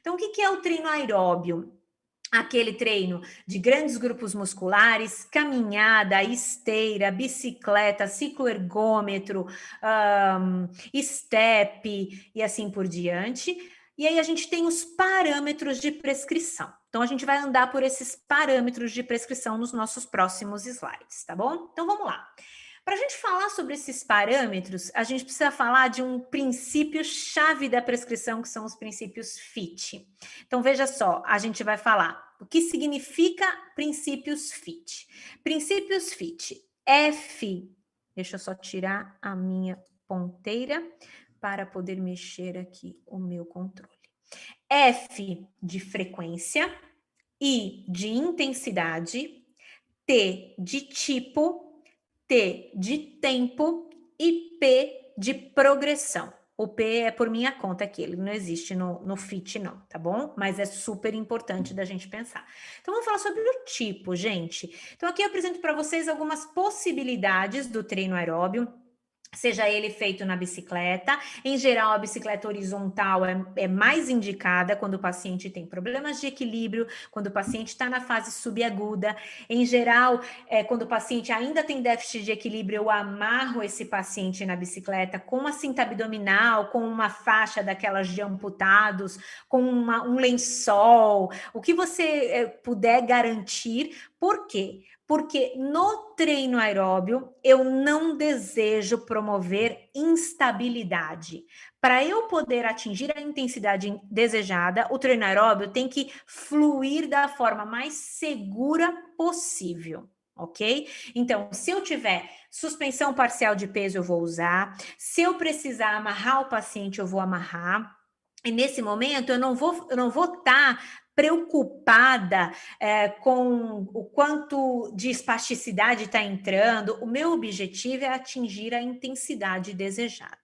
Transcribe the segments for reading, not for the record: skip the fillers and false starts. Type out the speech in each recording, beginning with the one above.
Então, o que é o treino aeróbio? Aquele treino de grandes grupos musculares, caminhada, esteira, bicicleta, cicloergômetro, step e assim por diante. E aí a gente tem os parâmetros de prescrição. Então a gente vai andar por esses parâmetros de prescrição nos nossos próximos slides, tá bom? Então vamos lá. Para a gente falar sobre esses parâmetros, a gente precisa falar de um princípio-chave da prescrição, que são os princípios FIT. Então, veja só, a gente vai falar o que significa princípios FIT. Princípios FIT, F, deixa eu só tirar a minha ponteira para poder mexer aqui o meu controle. F de frequência, I de intensidade, T de tipo, T de tempo e P de progressão. O P é por minha conta aqui, ele não existe no FIT não, tá bom? Mas é super importante da gente pensar. Então, vamos falar sobre o tipo, gente. Então, aqui eu apresento para vocês algumas possibilidades do treino aeróbio, seja ele feito na bicicleta. Em geral, a bicicleta horizontal é mais indicada quando o paciente tem problemas de equilíbrio, quando o paciente está na fase subaguda. Em geral, quando o paciente ainda tem déficit de equilíbrio, eu amarro esse paciente na bicicleta com uma cinta abdominal, com uma faixa daquelas de amputados, com um lençol, o que você puder garantir. Por quê? Porque no treino aeróbio eu não desejo promover instabilidade. Para eu poder atingir a intensidade desejada, o treino aeróbio tem que fluir da forma mais segura possível, ok? Então, se eu tiver suspensão parcial de peso, eu vou usar. Se eu precisar amarrar o paciente, eu vou amarrar. E nesse momento eu não vou estar preocupada com o quanto de espasticidade está entrando. O meu objetivo é atingir a intensidade desejada.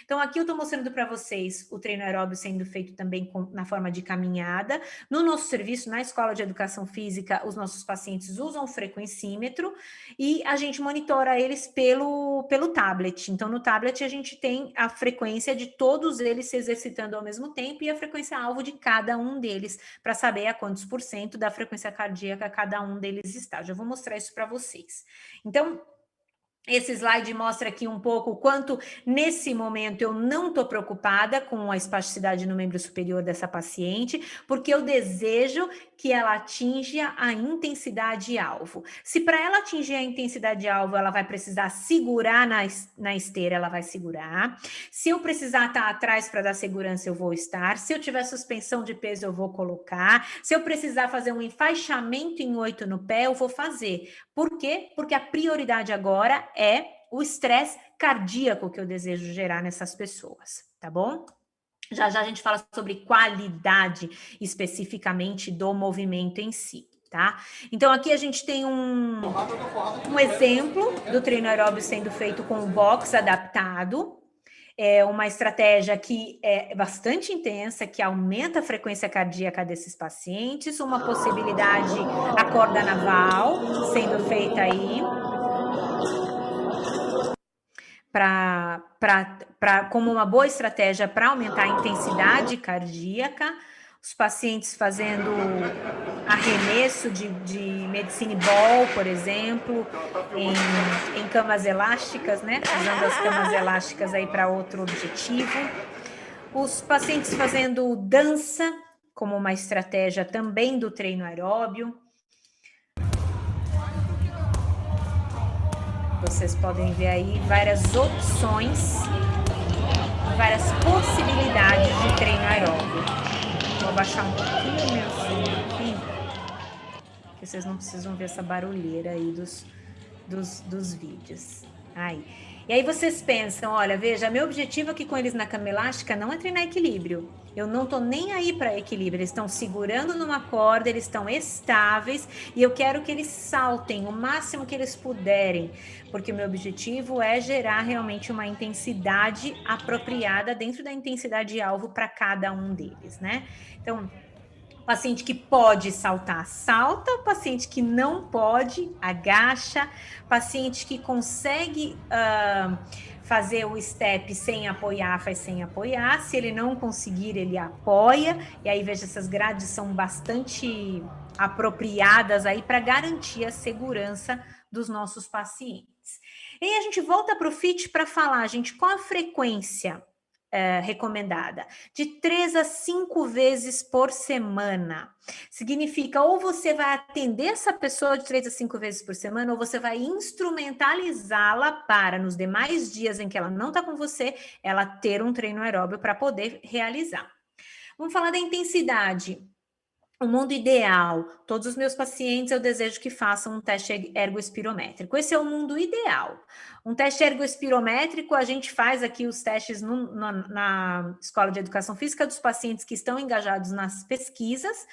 Então, aqui eu estou mostrando para vocês o treino aeróbio sendo feito também na forma de caminhada. No nosso serviço, na Escola de Educação Física, os nossos pacientes usam o frequencímetro e a gente monitora eles pelo tablet. Então, no tablet, a gente tem a frequência de todos eles se exercitando ao mesmo tempo e a frequência-alvo de cada um deles, para saber a quantos por cento da frequência cardíaca cada um deles está. Já vou mostrar isso para vocês. Então, esse slide mostra aqui um pouco o quanto, nesse momento, eu não estou preocupada com a espasticidade no membro superior dessa paciente, porque eu desejo que ela atinja a intensidade alvo. Se para ela atingir a intensidade alvo, ela vai precisar segurar na esteira, ela vai segurar. Se eu precisar estar atrás para dar segurança, eu vou estar. Se eu tiver suspensão de peso, eu vou colocar. Se eu precisar fazer um enfaixamento em 8 no pé, eu vou fazer. Por quê? Porque a prioridade agora é o estresse cardíaco que eu desejo gerar nessas pessoas, tá bom? Já já a gente fala sobre qualidade especificamente do movimento em si, tá? Então aqui a gente tem um exemplo do treino aeróbio sendo feito com o box adaptado. É uma estratégia que é bastante intensa, que aumenta a frequência cardíaca desses pacientes, uma possibilidade, a corda naval sendo feita aí, como uma boa estratégia para aumentar a intensidade cardíaca, os pacientes fazendo arremesso de medicine ball, por exemplo, em camas elásticas, né? Usando as camas elásticas aí para outro objetivo. Os pacientes fazendo dança, como uma estratégia também do treino aeróbio. Vocês podem ver aí várias opções, várias possibilidades de treino aeróbio. Vou abaixar um pouquinho o meu som aqui, porque vocês não precisam ver essa barulheira aí dos vídeos. Aí. E aí vocês pensam, olha, veja, meu objetivo aqui com eles na cama elástica não é treinar equilíbrio. Eu não tô nem aí para equilíbrio, eles estão segurando numa corda, eles estão estáveis e eu quero que eles saltem o máximo que eles puderem, porque o meu objetivo é gerar realmente uma intensidade apropriada dentro da intensidade alvo para cada um deles, né? Então, Paciente que pode saltar, salta. O paciente que não pode, agacha. Paciente que consegue fazer o step sem apoiar, faz sem apoiar. Se ele não conseguir, ele apoia. E aí, veja, essas grades são bastante apropriadas aí para garantir a segurança dos nossos pacientes. E aí a gente volta para o FIT para falar, gente, qual a frequência recomendada? De 3 a 5 vezes por semana. Significa, ou você vai atender essa pessoa de 3 a 5 vezes por semana, ou você vai instrumentalizá-la para, nos demais dias em que ela não está com você, ela ter um treino aeróbio para poder realizar. Vamos falar da intensidade. O mundo ideal, todos os meus pacientes eu desejo que façam um teste ergoespirométrico. Esse é o mundo ideal. Um teste ergoespirométrico, a gente faz aqui os testes na Escola de Educação Física dos pacientes que estão engajados nas pesquisas,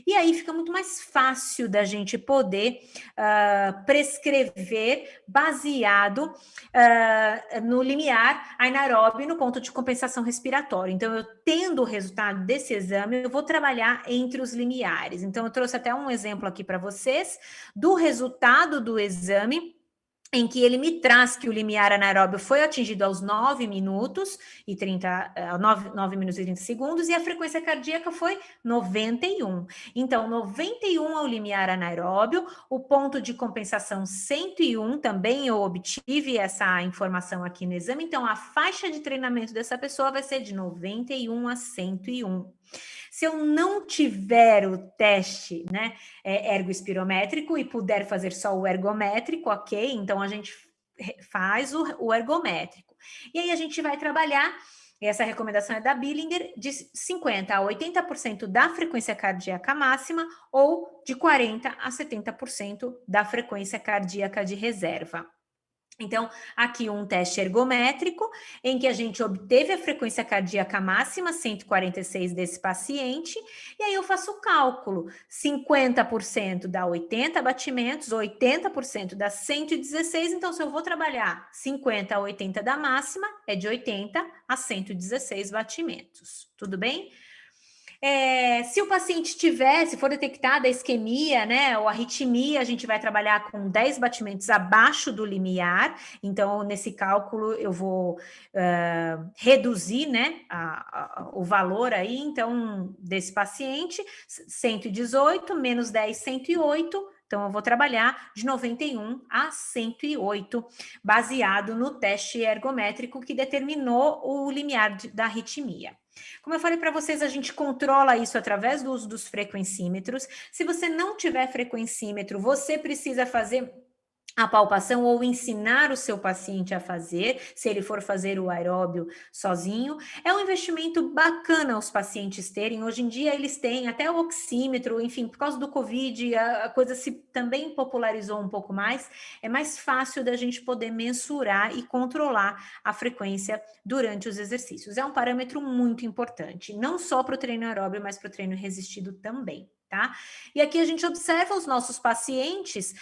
e aí fica muito mais fácil da gente poder prescrever baseado no limiar anaeróbio e no ponto de compensação respiratória. Então, eu tendo o resultado desse exame, eu vou trabalhar entre os limiares. Então, eu trouxe até um exemplo aqui para vocês do resultado do exame, em que ele me traz que o limiar anaeróbio foi atingido aos 9 minutos e 30 segundos, e a frequência cardíaca foi 91. Então, 91 é o limiar anaeróbio, o ponto de compensação 101, também eu obtive essa informação aqui no exame. Então, a faixa de treinamento dessa pessoa vai ser de 91 a 101. Se eu não tiver o teste, né, ergoespirométrico e puder fazer só o ergométrico, ok? Então, a gente faz o ergométrico. E aí, a gente vai trabalhar, essa recomendação é da Billinger, de 50% a 80% da frequência cardíaca máxima ou de 40% a 70% da frequência cardíaca de reserva. Então, aqui um teste ergométrico, em que a gente obteve a frequência cardíaca máxima, 146 desse paciente, e aí eu faço o cálculo, 50% dá 80 batimentos, 80% dá 116, então se eu vou trabalhar 50 a 80 da máxima, é de 80 a 116 batimentos, tudo bem? Se o paciente tiver, se for detectada a isquemia, né, ou arritmia, a gente vai trabalhar com 10 batimentos abaixo do limiar. Então, nesse cálculo, eu vou reduzir, né, o valor aí, então, desse paciente, 118 menos 10, 108. Então, eu vou trabalhar de 91 a 108, baseado no teste ergométrico que determinou o limiar da arritmia. Como eu falei para vocês, a gente controla isso através do uso dos frequencímetros. Se você não tiver frequencímetro, você precisa fazer a palpação ou ensinar o seu paciente a fazer, se ele for fazer o aeróbio sozinho. É um investimento bacana os pacientes terem. Hoje em dia eles têm até o oxímetro, enfim, por causa do Covid, a coisa se também popularizou um pouco mais. É mais fácil da gente poder mensurar e controlar a frequência durante os exercícios. É um parâmetro muito importante, não só para o treino aeróbio, mas para o treino resistido também. Tá? E aqui a gente observa os nossos pacientes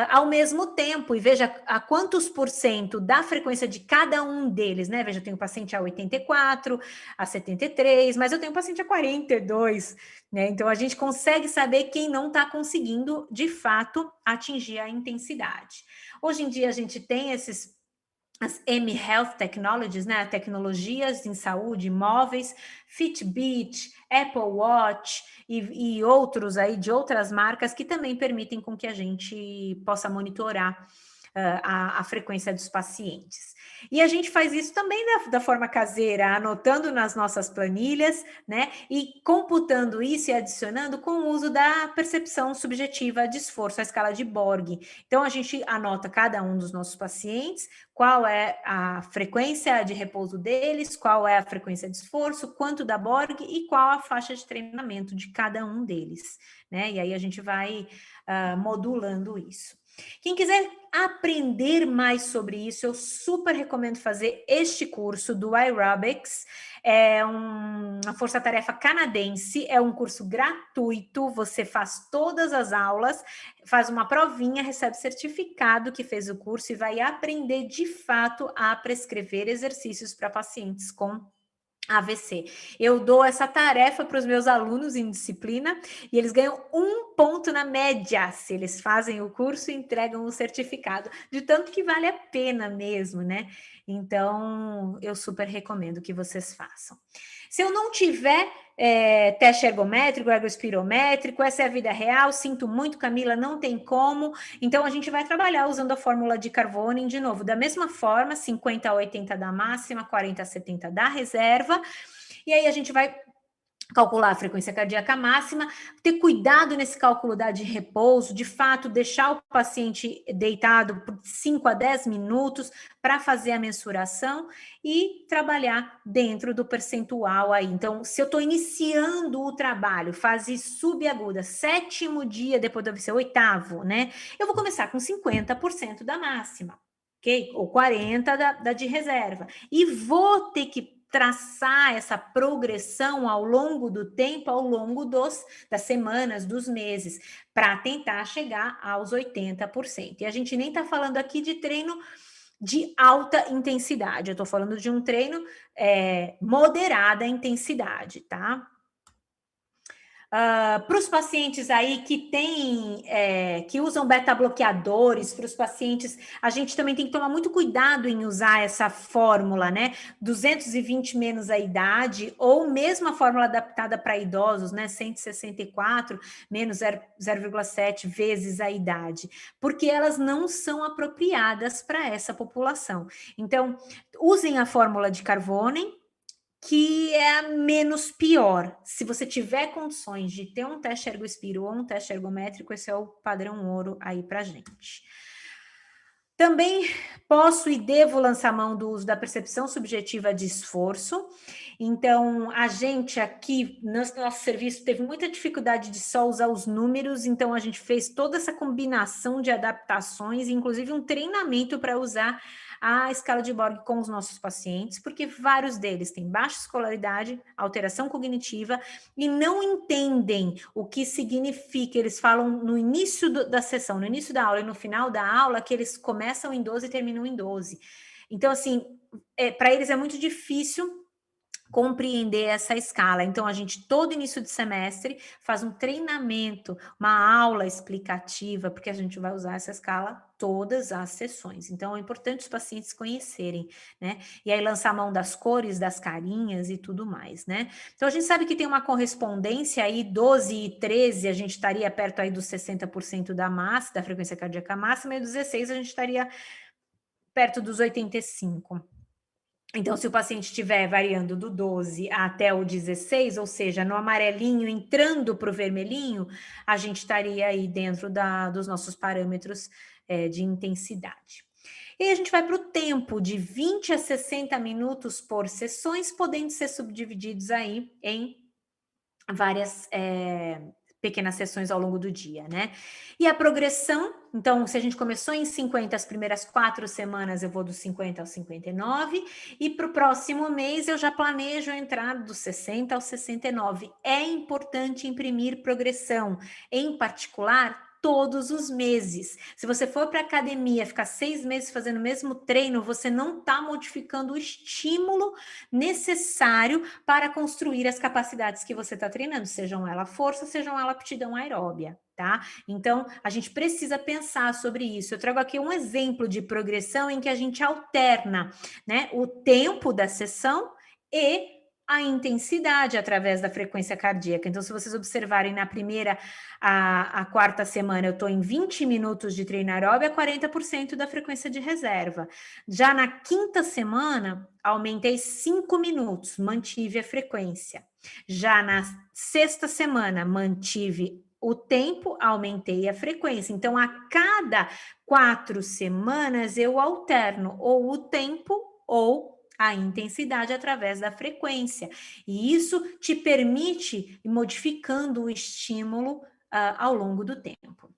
ao mesmo tempo e veja a quantos por cento da frequência de cada um deles, né? Veja, eu tenho paciente a 84, a 73, mas eu tenho paciente a 42, né? Então a gente consegue saber quem não está conseguindo de fato atingir a intensidade. Hoje em dia a gente tem as M-Health Technologies, né? Tecnologias em saúde, móveis, Fitbit, Apple Watch e outros aí de outras marcas que também permitem com que a gente possa monitorar a frequência dos pacientes. E a gente faz isso também da forma caseira, anotando nas nossas planilhas, né? E computando isso e adicionando com o uso da percepção subjetiva de esforço, a escala de Borg. Então, a gente anota cada um dos nossos pacientes, qual é a frequência de repouso deles, qual é a frequência de esforço, quanto da Borg e qual a faixa de treinamento de cada um deles, né? E aí a gente vai modulando isso. Quem quiser aprender mais sobre isso, eu super recomendo fazer este curso do Aerobics. É uma força-tarefa canadense, é um curso gratuito, você faz todas as aulas, faz uma provinha, recebe certificado que fez o curso e vai aprender de fato a prescrever exercícios para pacientes com AVC. Eu dou essa tarefa para os meus alunos em disciplina e eles ganham 1 ponto na média se eles fazem o curso e entregam o certificado, de tanto que vale a pena mesmo, né? Então, eu super recomendo que vocês façam. Se eu não tiver teste ergométrico, ergospirométrico, essa é a vida real, sinto muito, Camila, não tem como. Então, a gente vai trabalhar usando a fórmula de Carvonen, de novo, da mesma forma, 50 a 80 da máxima, 40 a 70 da reserva, e aí a gente vai calcular a frequência cardíaca máxima, ter cuidado nesse cálculo de repouso, de fato, deixar o paciente deitado por 5 a 10 minutos para fazer a mensuração e trabalhar dentro do percentual aí. Então, se eu estou iniciando o trabalho, fase subaguda, 7º dia depois do AVC, 8º, né? Eu vou começar com 50% da máxima, ok? Ou 40% da de reserva. E vou ter que traçar essa progressão ao longo do tempo, ao longo das semanas, dos meses, para tentar chegar aos 80%. E a gente nem está falando aqui de treino de alta intensidade, eu estou falando de um treino moderada intensidade, tá? Para os pacientes aí que que usam beta-bloqueadores, para os pacientes, a gente também tem que tomar muito cuidado em usar essa fórmula, né? 220 menos a idade, ou mesmo a fórmula adaptada para idosos, né? 164 menos 0,7 vezes a idade, porque elas não são apropriadas para essa população. Então, usem a fórmula de Carvonen, que é a menos pior. Se você tiver condições de ter um teste ergospiro ou um teste ergométrico, esse é o padrão ouro aí para gente. Também posso e devo lançar mão do uso da percepção subjetiva de esforço. Então, a gente aqui, no nosso serviço, teve muita dificuldade de só usar os números, então a gente fez toda essa combinação de adaptações, inclusive um treinamento para usar a escala de Borg com os nossos pacientes, porque vários deles têm baixa escolaridade, alteração cognitiva e não entendem o que significa. Eles falam no início da sessão, no início da aula e no final da aula, que eles começam em 12 e terminam em 12. Então, assim, para eles é muito difícil compreender essa escala. Então, a gente, todo início de semestre, faz um treinamento, uma aula explicativa, porque a gente vai usar essa escala todas as sessões. Então, é importante os pacientes conhecerem, né? E aí, lançar a mão das cores, das carinhas e tudo mais, né? Então, a gente sabe que tem uma correspondência aí, 12 e 13, a gente estaria perto aí dos 60% da massa, da frequência cardíaca máxima, e 16 a gente estaria perto dos 85%. Então, se o paciente estiver variando do 12 até o 16, ou seja, no amarelinho entrando para o vermelhinho, a gente estaria aí dentro dos nossos parâmetros de intensidade. E aí a gente vai para o tempo, de 20 a 60 minutos por sessões, podendo ser subdivididos aí em várias pequenas sessões ao longo do dia, né? E a progressão, então, se a gente começou em 50, as primeiras 4 semanas eu vou dos 50 aos 59, e para o próximo mês eu já planejo entrar dos 60 aos 69. É importante imprimir progressão, em particular, todos os meses. Se você for para a academia, ficar 6 meses fazendo o mesmo treino, você não está modificando o estímulo necessário para construir as capacidades que você está treinando, sejam ela força, sejam ela aptidão aeróbia, tá? Então, a gente precisa pensar sobre isso. Eu trago aqui um exemplo de progressão em que a gente alterna, né, o tempo da sessão e a intensidade através da frequência cardíaca. Então, se vocês observarem na primeira a quarta semana, eu estou em 20 minutos de treino aeróbio a 40% da frequência de reserva. Já na quinta semana, aumentei 5 minutos, mantive a frequência. Já na sexta semana, mantive o tempo, aumentei a frequência. Então, a cada 4 semanas, eu alterno ou o tempo ou a intensidade através da frequência. E isso te permite ir modificando o estímulo ao longo do tempo.